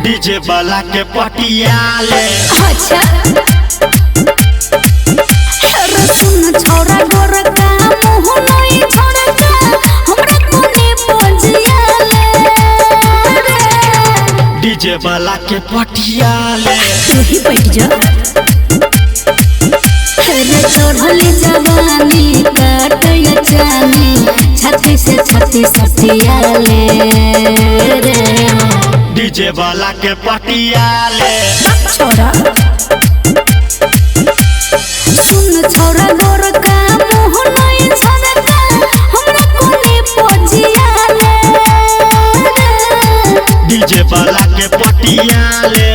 DJ वाला के पटियाले। अच्छा सुन छोरा गोरका मुंह नहीं छोड़का हमरा कोने पजियाले डीजे वाला के पटियाले। तू ही बैठ जा रे चढ़ली जवानी काटय चानी छाती से छाती सटियाले रे डीजे वाला के पटियाले। छोरा सुन छोरा गोरका मुंह नहीं छोड़का हमरा कोने पजियाले डीजे वाला के पटियाले।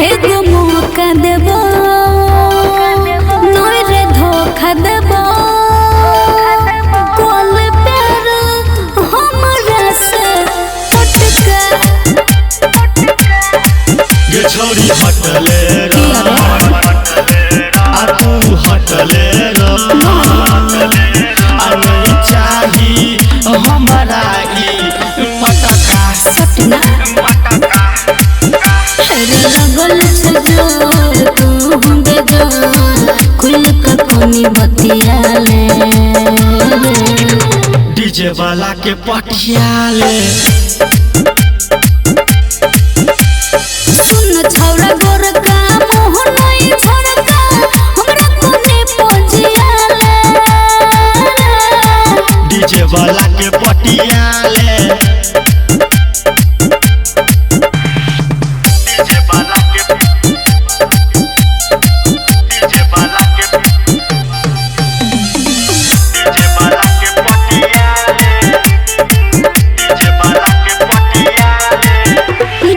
एगो मौका देबो नोय रे धोखा देबो कोल प्यार हमरा से पटका गे छोरी हटले रे आ तू हटले रे आ नहीं चाही हमारा ई मटका सटना रे लगल छ जोर तू बेजोर खुल के कोनी बतियाले डीजे वाला के पटियाले। सुन छोरा गोरका मुंह नहीं छोड़का हमरा कोने पजियाले डीजे वाला के पटियाले।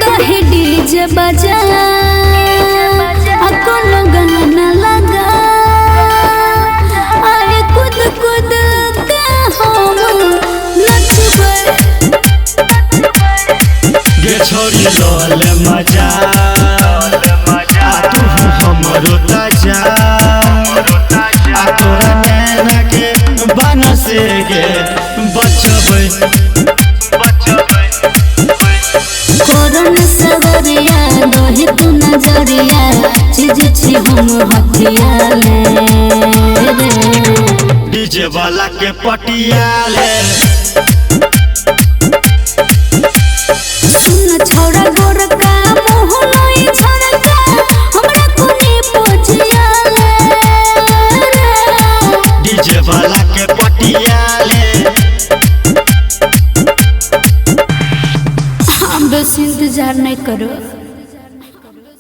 दहे डीजे बजा कोनो गाना लगा आए कूद कूद के हम नचबे गे छोरी लोल मजा आ तू हमरो ताजा आ तोरा नैना के बन से गे बचबै कोरन सवरिया दोहे तू नजरिया चीज छी हम हथियाले डीजे वाला के पटियाले।